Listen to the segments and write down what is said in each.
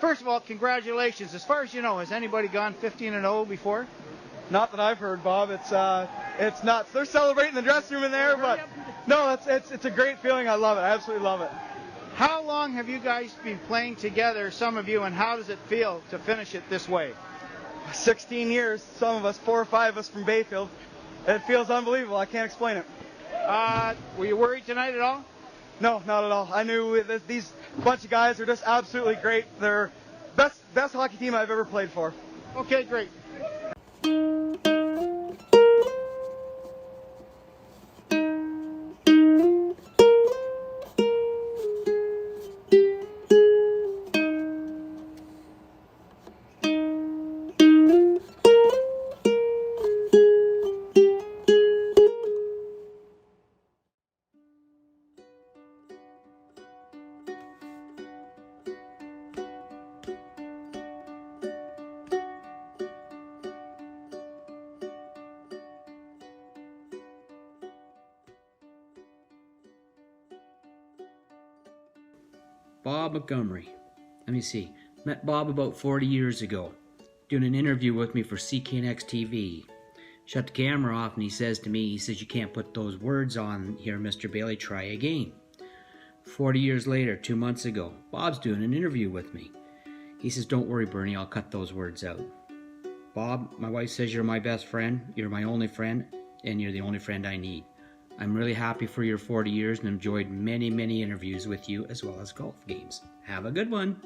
First of all, congratulations. As far as you know, has anybody gone 15-0 before? Not that I've heard, Bob. It's nuts. They're celebrating the dressing room in there, but no, it's a great feeling. I love it. I absolutely love it. How long have you guys been playing together, some of you, and how does it feel to finish it this way? 16 years, some of us, 4 or 5 of us from Bayfield. It feels unbelievable. I can't explain it. Were you worried tonight at all? No, not at all. I knew these bunch of guys are just absolutely great. They're best hockey team I've ever played for. Okay, great. Bob Montgomery. Let me see. Met Bob about 40 years ago, doing an interview with me for CKNX TV. Shut the camera off and he says to me, he says, "You can't put those words on here, Mr. Bailey, try again." 40 years later, 2 months ago, Bob's doing an interview with me. He says, "Don't worry, Bernie, I'll cut those words out." Bob, my wife says you're my best friend, you're my only friend, and you're the only friend I need. I'm really happy for your 40 years and enjoyed many, many interviews with you as well as golf games. Have a good one.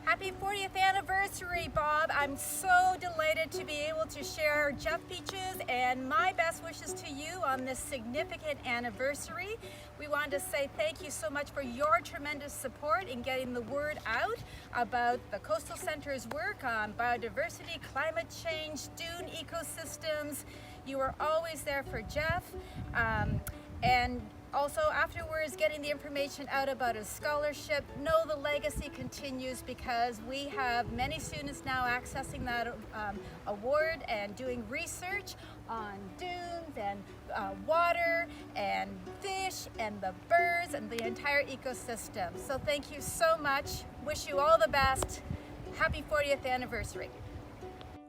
Happy 40th anniversary, Bob. I'm so delighted to be able to share Jeff Beach's and my best wishes to you on this significant anniversary. We wanted to say thank you so much for your tremendous support in getting the word out about the Coastal Center's work on biodiversity, climate change, dune ecosystems. You were always there for Jeff, and also afterwards getting the information out about his scholarship. Know the legacy continues because we have many students now accessing that award and doing research on dunes and water and fish and the birds and the entire ecosystem. So thank you so much. Wish you all the best. Happy 40th anniversary.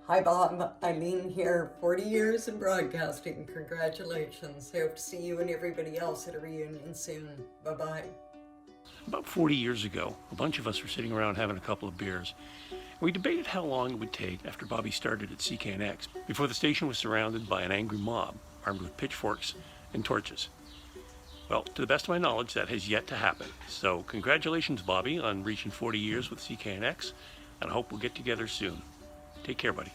Hi Bob, Eileen here, 40 years in broadcasting. Congratulations. I hope to see you and everybody else at a reunion soon. Bye-bye. About 40 years ago, a bunch of us were sitting around having a couple of beers. We debated how long it would take after Bobby started at CKNX before the station was surrounded by an angry mob armed with pitchforks and torches. Well, to the best of my knowledge, that has yet to happen. So congratulations, Bobby, on reaching 40 years with CKNX, and I hope we'll get together soon. Take care, buddy.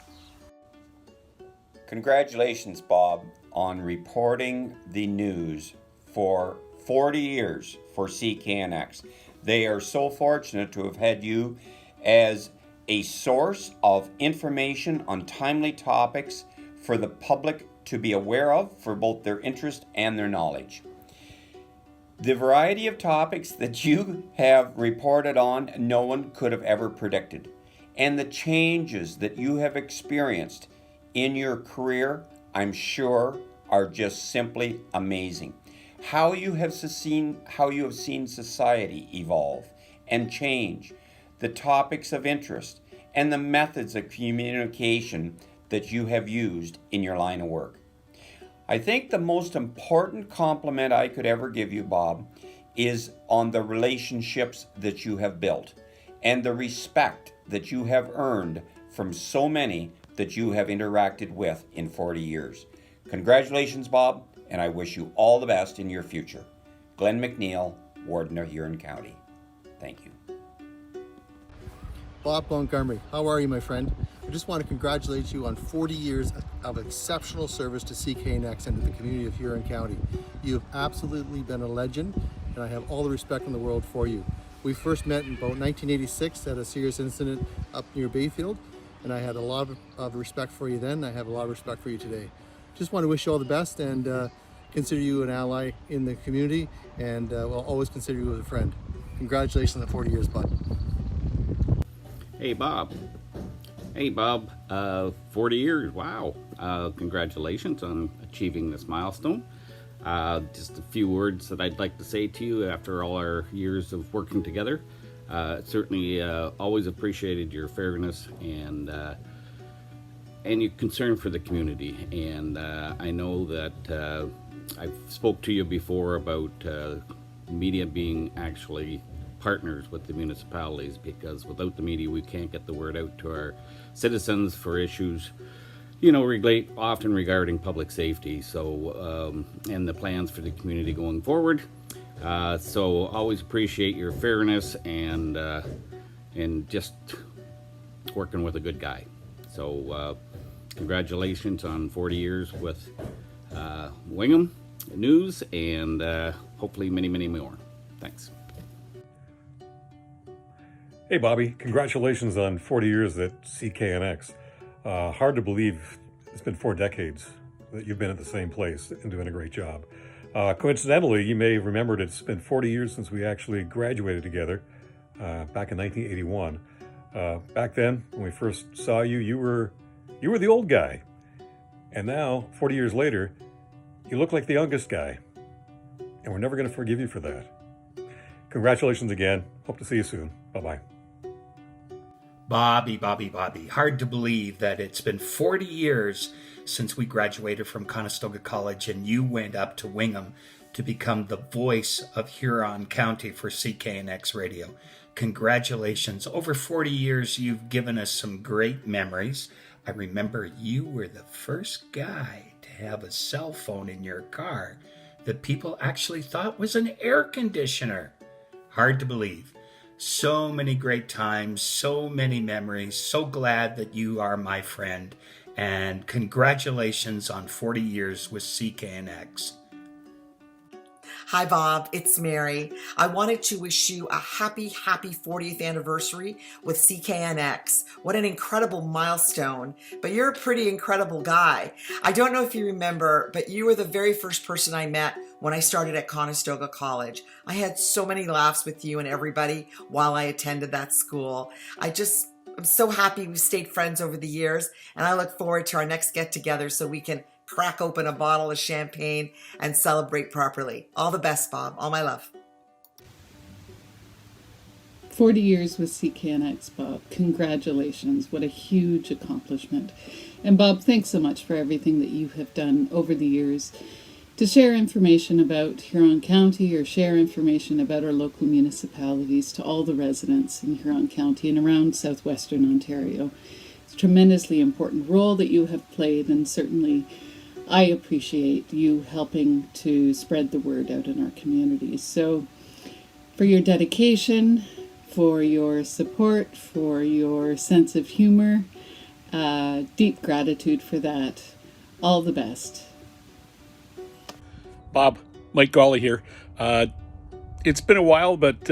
Congratulations, Bob, on reporting the news for 40 years for CKNX. They are so fortunate to have had you as a source of information on timely topics for the public to be aware of for both their interest and their knowledge. The variety of topics that you have reported on, no one could have ever predicted. And the changes that you have experienced in your career, I'm sure, are just simply amazing. How you have seen society evolve and change, the topics of interest, and the methods of communication that you have used in your line of work. I think the most important compliment I could ever give you, Bob, is on the relationships that you have built and the respect that you have earned from so many that you have interacted with in 40 years. Congratulations, Bob, and I wish you all the best in your future. Glenn McNeil, Warden of Huron County. Thank you. Bob Montgomery, how are you, my friend? I just want to congratulate you on 40 years of exceptional service to CKNX and to the community of Huron County. You have absolutely been a legend, and I have all the respect in the world for you. We first met in about 1986 at a serious incident up near Bayfield, and I had a lot of respect for you then. I have a lot of respect for you today. Just want to wish you all the best and consider you an ally in the community, and we'll always consider you as a friend. Congratulations on the 40 years, bud. Hey, Bob. 40 years, wow. Congratulations on achieving this milestone. Just a few words that I'd like to say to you after all our years of working together. Certainly always appreciated your fairness and your concern for the community. And I know that I've spoke to you before about media being actually partners with the municipalities, because without the media we can't get the word out to our citizens for issues, you know, often regarding public safety, so and the plans for the community going forward. So always appreciate your fairness and just working with a good guy. So congratulations on 40 years with Wingham News, and hopefully many, many more. Thanks. Hey Bobby, congratulations on 40 years at CKNX. Hard to believe it's been 4 decades that you've been at the same place and doing a great job. Coincidentally, you may have remembered it's been 40 years since we actually graduated together back in 1981. Back then, when we first saw you, you were the old guy. And now, 40 years later, you look like the youngest guy. And we're never going to forgive you for that. Congratulations again. Hope to see you soon. Bye-bye. Bobby. Hard to believe that it's been 40 years since we graduated from Conestoga College and you went up to Wingham to become the voice of Huron County for CKNX Radio. Congratulations. Over 40 years, you've given us some great memories. I remember you were the first guy to have a cell phone in your car that people actually thought was an air conditioner. Hard to believe. So many great times, so many memories. So glad that you are my friend. And congratulations on 40 years with CKNX. Hi, Bob. It's Mary. I wanted to wish you a happy 40th anniversary with CKNX. What an incredible milestone. But you're a pretty incredible guy. I don't know if you remember, but you were the very first person I met when I started at Conestoga College. I had so many laughs with you and everybody while I attended that school. I'm so happy we've stayed friends over the years, and I look forward to our next get-together so we can crack open a bottle of champagne and celebrate properly. All the best, Bob. All my love. 40 years with CKNX, Bob. Congratulations. What a huge accomplishment. And Bob, thanks so much for everything that you have done over the years to share information about Huron County or share information about our local municipalities to all the residents in Huron County and around southwestern Ontario. It's a tremendously important role that you have played, and certainly I appreciate you helping to spread the word out in our communities. So for your dedication, for your support, for your sense of humor, deep gratitude for that. All the best. Bob, Mike Gawley here. It's been a while, but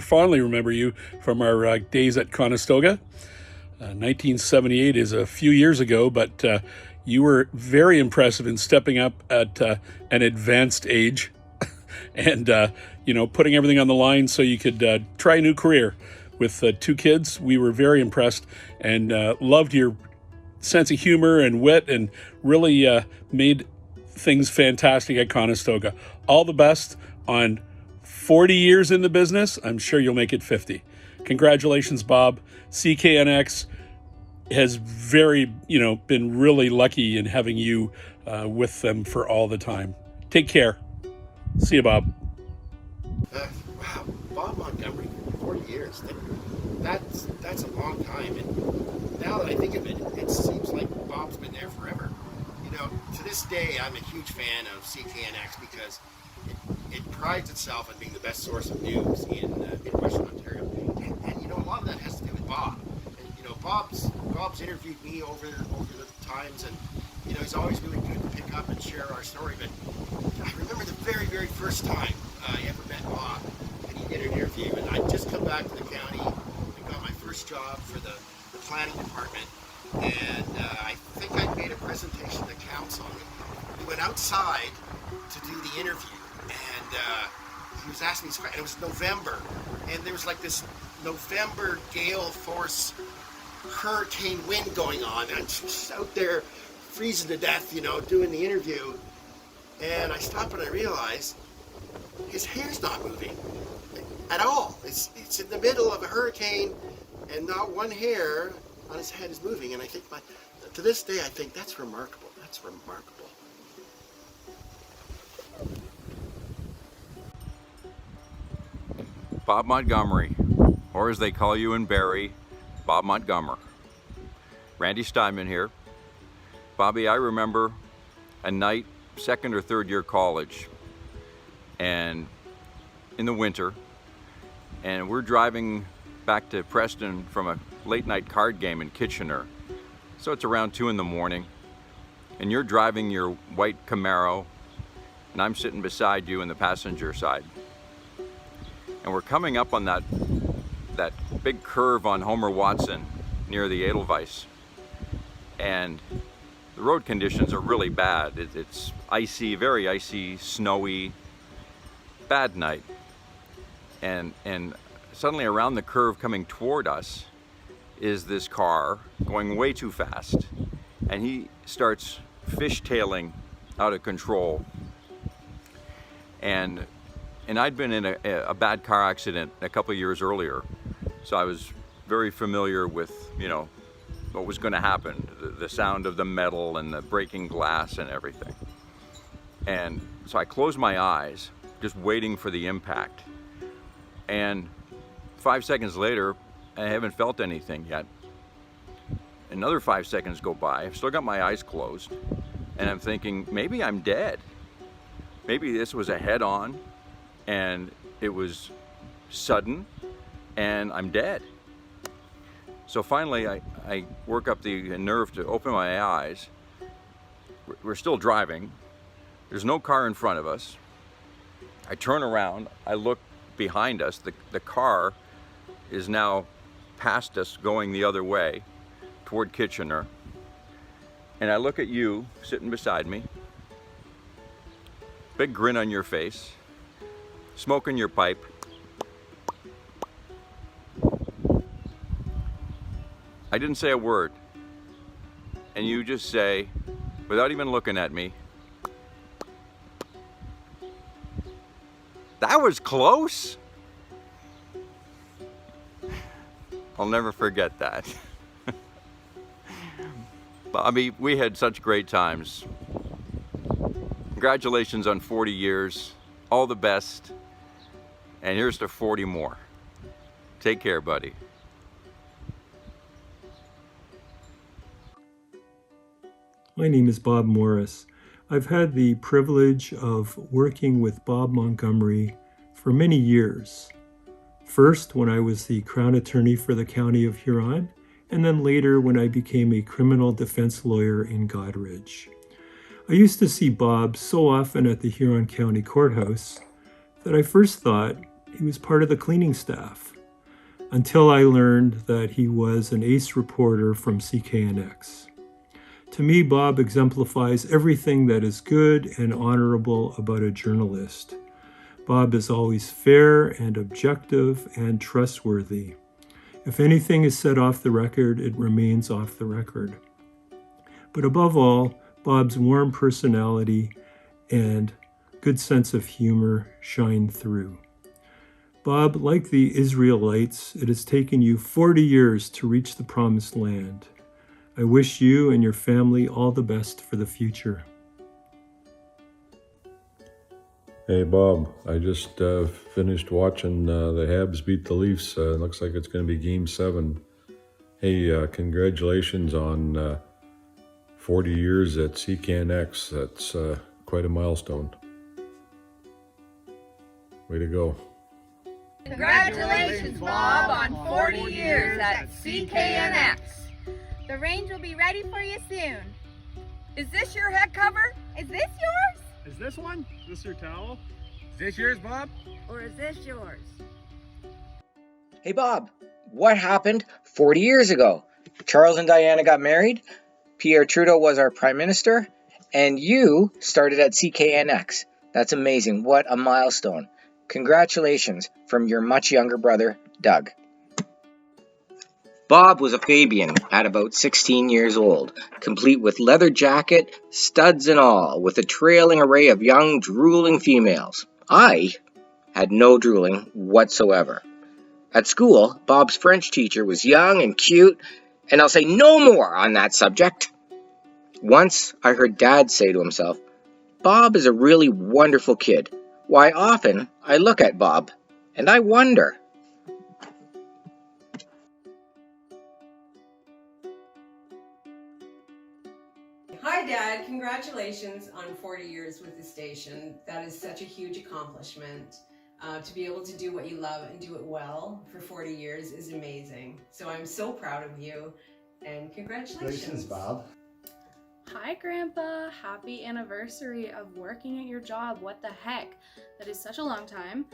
fondly remember you from our days at Conestoga. 1978 is a few years ago, but you were very impressive in stepping up at an advanced age and, putting everything on the line so you could try a new career. With 2 kids, we were very impressed and loved your sense of humor and wit, and really made things fantastic at Conestoga. All the best on 40 years in the business. I'm sure you'll make it 50. Congratulations, Bob. CKNX has been really lucky in having you with them for all the time. Take care. See you, Bob. Wow, Bob Montgomery, 40 years. That's a long time. And now that I think of it, it seems like Bob's been there forever. To this day, I'm a huge fan of CKNX because it prides itself on being the best source of news in Western Ontario. And a lot of that has to do with Bob. And, Bob's interviewed me over the times, and he's always really good to pick up and share our story. But I remember the very, very first time I ever met Bob, and he did an interview, and I'd just come back to the county and got my first job for the planning department. And I think I made a presentation to council. We went outside to do the interview, and he was asking these questions. And it was November, and there was like this November gale force hurricane wind going on. And I'm just out there freezing to death, doing the interview. And I stopped and I realized his hair's not moving. at all. It's in the middle of a hurricane, and not one hair on his head is moving. And I think, to this day, I think that's remarkable. That's remarkable. Bob Montgomery, or as they call you in Barrie, Bob Montgomery. Randy Steinman here. Bobby, I remember a night, second or third year college, and in the winter, and we're driving back to Preston from a late night card game in Kitchener. So it's around 2 in the morning, and you're driving your white Camaro, and I'm sitting beside you in the passenger side. And we're coming up on that big curve on Homer Watson near the Edelweiss. And the road conditions are really bad. It's icy, very icy, snowy, bad night. And suddenly around the curve coming toward us is this car going way too fast. And he starts fishtailing out of control. And I'd been in a bad car accident a couple of years earlier. So I was very familiar with, what was going to happen, the sound of the metal and the breaking glass and everything. And so I closed my eyes, just waiting for the impact. And 5 seconds later, I haven't felt anything yet. Another 5 seconds go by, I've still got my eyes closed, and I'm thinking, maybe I'm dead. Maybe this was a head-on, and it was sudden, and I'm dead. So finally, I work up the nerve to open my eyes. We're still driving. There's no car in front of us. I turn around, I look behind us. The car is now past us, going the other way toward Kitchener. And I look at you sitting beside me, big grin on your face, smoking your pipe. I didn't say a word. And you just say, without even looking at me, "That was close." I'll never forget that. Bobby, we had such great times. Congratulations on 40 years. All the best. And here's to 40 more. Take care, buddy. My name is Bob Morris. I've had the privilege of working with Bob Montgomery for many years. First, when I was the Crown Attorney for the County of Huron, and then later when I became a criminal defense lawyer in Goderich. I used to see Bob so often at the Huron County Courthouse that I first thought he was part of the cleaning staff, until I learned that he was an ace reporter from CKNX. To me, Bob exemplifies everything that is good and honorable about a journalist. Bob is always fair and objective and trustworthy. If anything is said off the record, it remains off the record. But above all, Bob's warm personality and good sense of humor shine through. Bob, like the Israelites, it has taken you 40 years to reach the promised land. I wish you and your family all the best for the future. Hey Bob, I just finished watching the Habs beat the Leafs. Looks like it's going to be Game 7. Hey, congratulations on 40 years at CKNX. That's quite a milestone. Way to go. Congratulations, Bob, on 40 years at CKNX. The range will be ready for you soon. Is this your head cover? Is this yours? Is this one? Is this your towel? Is this yours, Bob? Or is this yours? Hey, Bob, what happened 40 years ago? Charles and Diana got married, Pierre Trudeau was our prime minister, and you started at CKNX. That's amazing. What a milestone. Congratulations from your much younger brother, Doug. Bob was a Fabian at about 16 years old, complete with leather jacket, studs and all, with a trailing array of young, drooling females. I had no drooling whatsoever. At school, Bob's French teacher was young and cute, and I'll say no more on that subject. Once I heard Dad say to himself, "Bob is a really wonderful kid. Why, often I look at Bob, and I wonder." Hi Dad, congratulations on 40 years with the station. That is such a huge accomplishment. To be able to do what you love and do it well for 40 years is amazing. So I'm so proud of you, and congratulations. Bob. Hi Grandpa, happy anniversary of working at your job. What the heck? That is such a long time.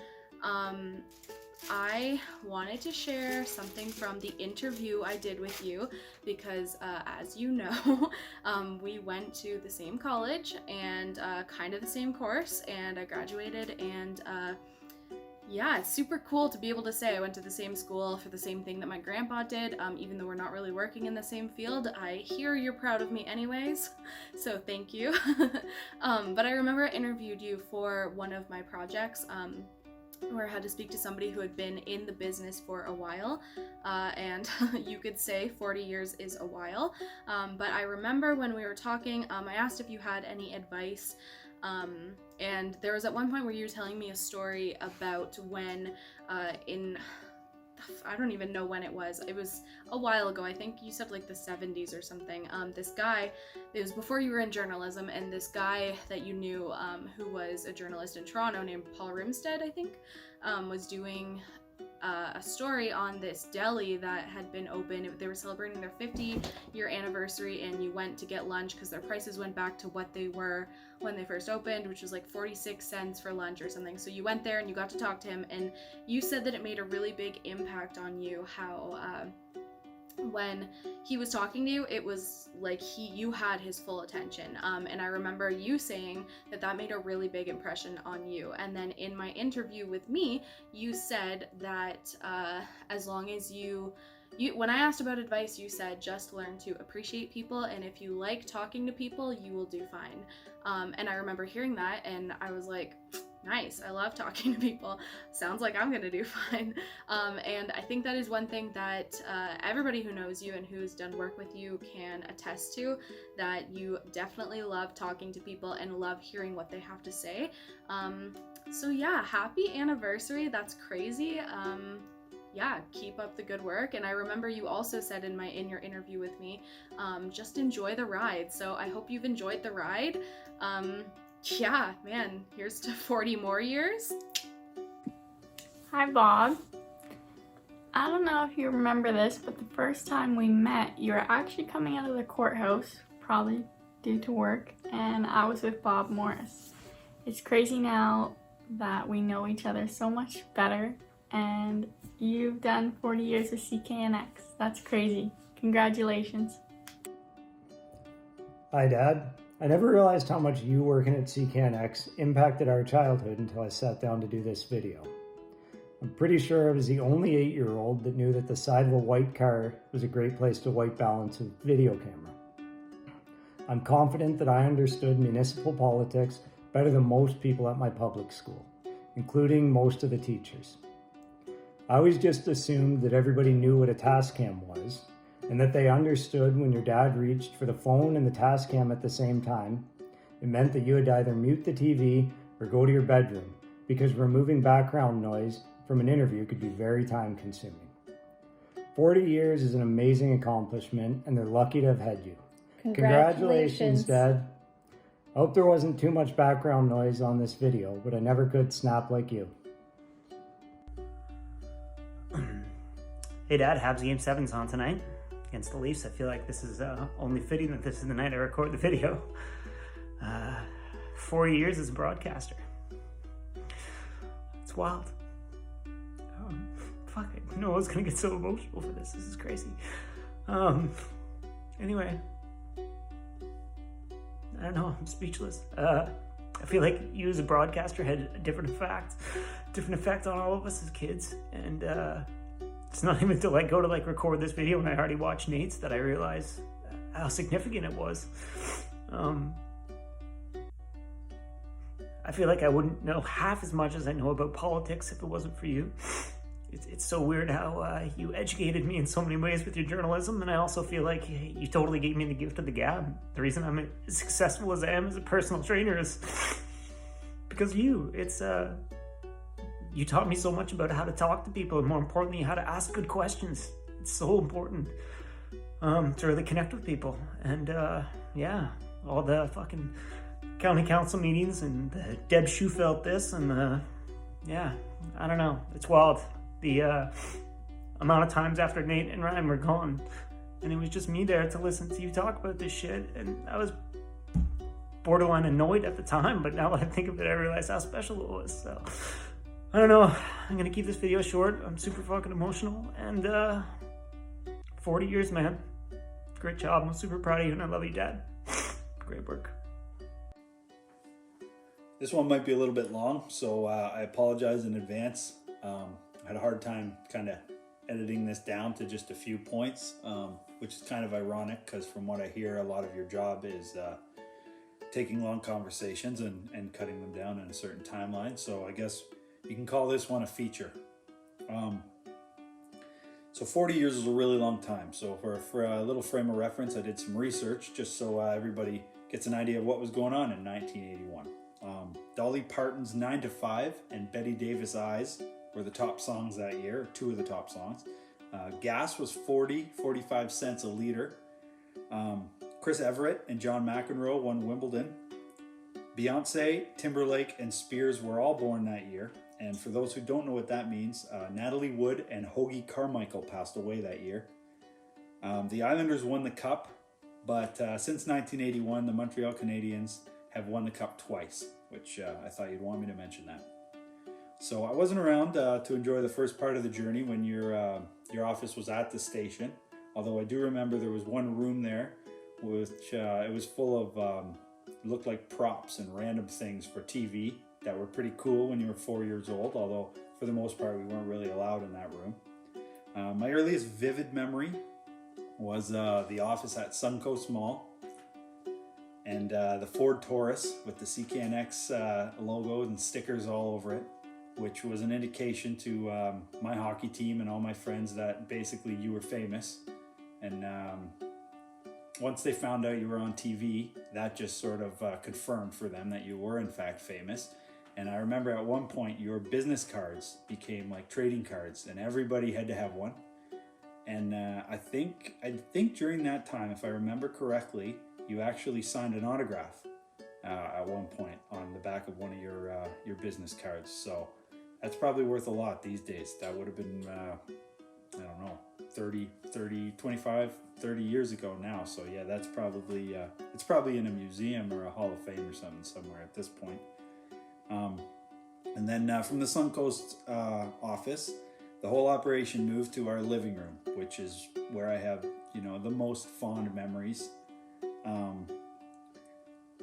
I wanted to share something from the interview I did with you because as you know, we went to the same college and kind of the same course, and I graduated, and yeah, it's super cool to be able to say I went to the same school for the same thing that my grandpa did, even though we're not really working in the same field. I hear you're proud of me anyways, so thank you. But I remember I interviewed you for one of my projects where I had to speak to somebody who had been in the business for a while, and you could say 40 years is a while, but I remember when we were talking, I asked if you had any advice. And there was at one point where you were telling me a story about when I don't even know when it was a while ago, I think you said like the 70s or something. This guy, it was before you were in journalism, and this guy that you knew who was a journalist in Toronto named Paul Rimstead, I think, was doing a story on this deli that had been open. They were celebrating their 50-year anniversary, and you went to get lunch because their prices went back to what they were when they first opened, which was like 46 cents for lunch or something. So you went there and you got to talk to him, and you said that it made a really big impact on you, how when he was talking to you, it was like you had his full attention, and I remember you saying that made a really big impression on you. And then in my interview with me, you said that as long as you when I asked about advice, you said just learn to appreciate people, and if you like talking to people, you will do fine. And I remember hearing that, and I was like, nice, I love talking to people. Sounds like I'm gonna do fine. And I think that is one thing that everybody who knows you and who's done work with you can attest to, that you definitely love talking to people and love hearing what they have to say. So yeah, happy anniversary, that's crazy. Yeah, keep up the good work. And I remember you also said in your interview with me, just enjoy the ride. So I hope you've enjoyed the ride. Yeah, man, here's to 40 more years. Hi, Bob. I don't know if you remember this, but the first time we met, you were actually coming out of the courthouse, probably due to work, and I was with Bob Morris. It's crazy now that we know each other so much better, and you've done 40 years with CKNX. That's crazy. Congratulations. Hi, Dad. I never realized how much you working at CKNX impacted our childhood until I sat down to do this video. I'm pretty sure I was the only 8-year-old that knew that the side of a white car was a great place to white balance a video camera. I'm confident that I understood municipal politics better than most people at my public school, including most of the teachers. I always just assumed that everybody knew what a Tascam was, and that they understood when your dad reached for the phone and the Tascam at the same time, it meant that you had to either mute the TV or go to your bedroom, because removing background noise from an interview could be very time consuming. 40 years is an amazing accomplishment, and they're lucky to have had you. Congratulations, Dad. I hope there wasn't too much background noise on this video, but I never could snap like you. Hey Dad, Habs Game 7's on tonight against the Leafs. I feel like this is only fitting that this is the night I record the video. 40 years as a broadcaster. It's wild. Fuck, I know I was gonna get so emotional for this. This is crazy. Anyway. I don't know, I'm speechless. I feel like you as a broadcaster had a different effect on all of us as kids, and it's not even till I go to record this video and I already watched Nate's that I realize how significant it was. I feel like I wouldn't know half as much as I know about politics if it wasn't for you. It's so weird how you educated me in so many ways with your journalism, and I also feel like you totally gave me the gift of the gab. The reason I'm as successful as I am as a personal trainer is because of you. You taught me so much about how to talk to people, and more importantly, how to ask good questions. It's so important to really connect with people. And yeah, all the fucking county council meetings and Deb Schufelt this and yeah, I don't know. It's wild. The amount of times after Nate and Ryan were gone, and it was just me there to listen to you talk about this shit, and I was borderline annoyed at the time, but now that I think of it, I realize how special it was. So I don't know. I'm gonna keep this video short. I'm super fucking emotional, and 40 years, man. Great job. I'm super proud of you, and I love you, Dad. Great work. This one might be a little bit long, so I apologize in advance. I had a hard time kind of editing this down to just a few points, which is kind of ironic because from what I hear, a lot of your job is taking long conversations and cutting them down in a certain timeline. So I guess you can call this one a feature. So 40 years is a really long time. So for a little frame of reference, I did some research just so everybody gets an idea of what was going on in 1981. Dolly Parton's 9 to 5 and Betty Davis' Eyes were the top songs that year, two of the top songs. Gas was 45 cents a liter. Chris Everett and John McEnroe won Wimbledon. Beyonce, Timberlake, and Spears were all born that year. And for those who don't know what that means, Natalie Wood and Hoagie Carmichael passed away that year. The Islanders won the cup, but since 1981, the Montreal Canadiens have won the cup twice, which I thought you'd want me to mention that. So I wasn't around to enjoy the first part of the journey when your office was at the station, although I do remember there was one room there which it was full of looked like props and random things for TV that were pretty cool when you were 4 years old, although for the most part we weren't really allowed in that room. My earliest vivid memory was the office at Suncoast Mall and the Ford Taurus with the CKNX logo and stickers all over it, which was an indication to my hockey team and all my friends that basically you were famous. And once they found out you were on TV, that just sort of confirmed for them that you were in fact famous. And I remember at one point your business cards became like trading cards and everybody had to have one. And I think during that time, if I remember correctly, you actually signed an autograph at one point on the back of one of your business cards. So that's probably worth a lot these days. That would have been, I don't know, 30 years ago now. So yeah, that's probably, it's probably in a museum or a Hall of Fame or something somewhere at this point. And then from the Suncoast office, the whole operation moved to our living room, which is where I have, the most fond memories.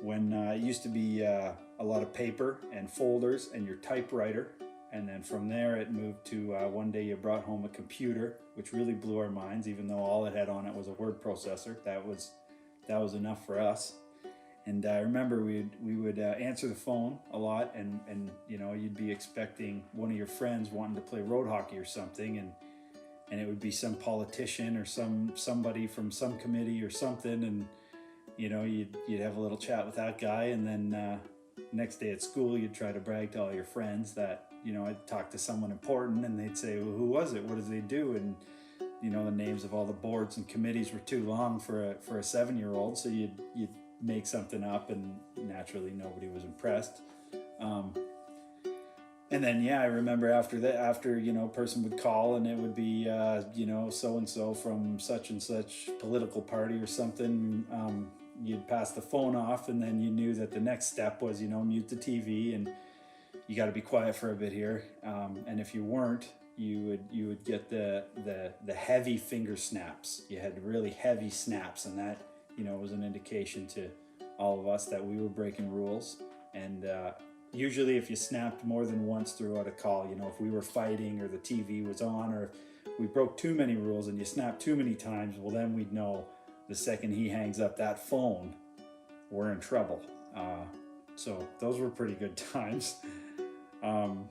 When it used to be a lot of paper and folders and your typewriter. And then from there it moved to one day you brought home a computer, which really blew our minds, even though all it had on it was a word processor. That was enough for us. And I remember we would answer the phone a lot, and you'd be expecting one of your friends wanting to play road hockey or something, and it would be some politician or somebody from some committee or something, and you'd have a little chat with that guy, and then next day at school you'd try to brag to all your friends that I'd talk to someone important, and they'd say, well, who was it? What does they do? And the names of all the boards and committees were too long for a 7-year-old, so you'd make something up, and naturally nobody was impressed. And then I remember after a person would call and it would be so and so from such and such political party or something. You'd pass the phone off, and then you knew that the next step was mute the TV and you got to be quiet for a bit here. And if you weren't, you would get the heavy finger snaps. You had really heavy snaps, and that was an indication to all of us that we were breaking rules. And usually if you snapped more than once throughout a call, if we were fighting or the TV was on, or if we broke too many rules and you snapped too many times, well then we'd know the second he hangs up that phone, we're in trouble. So those were pretty good times. And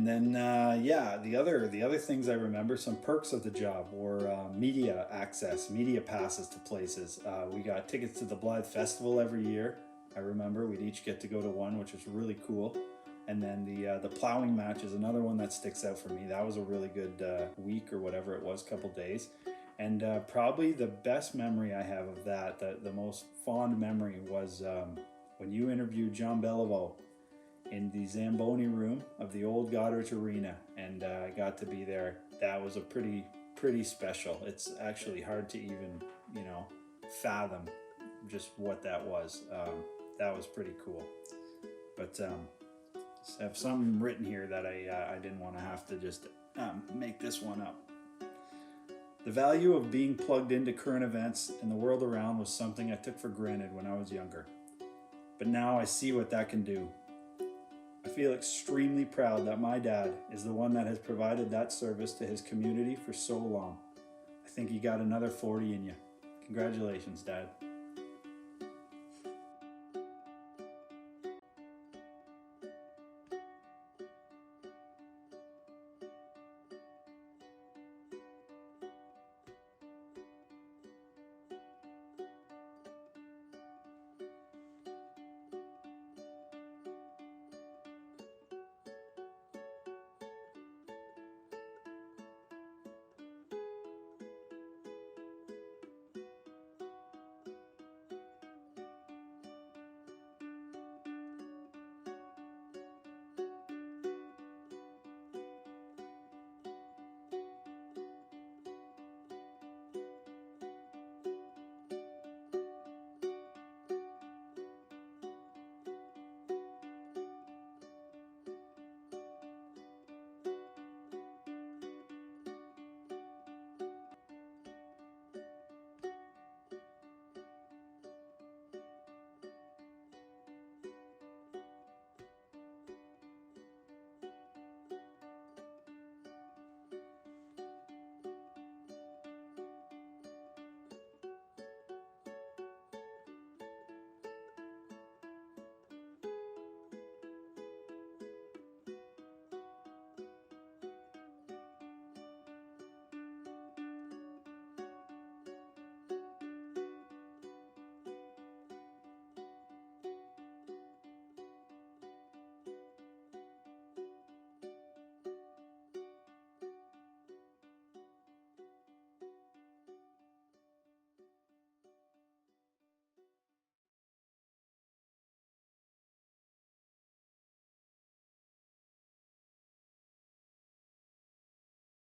then, the other things I remember, some perks of the job were media access, media passes to places. We got tickets to the Blythe Festival every year. I remember we'd each get to go to one, which was really cool. And then the plowing match is another one that sticks out for me. That was a really good week or whatever it was, couple days. And probably the best memory I have of that, the most fond memory, was when you interviewed John Beliveau in the Zamboni room of the old Goddard Arena, and I got to be there. That was a pretty special. It's actually hard to even, fathom just what that was. That was pretty cool. But I have something written here that I didn't want to have to just make this one up. The value of being plugged into current events and the world around was something I took for granted when I was younger. But now I see what that can do. I feel extremely proud that my dad is the one that has provided that service to his community for so long. I think you got another 40 in you. Congratulations, Dad.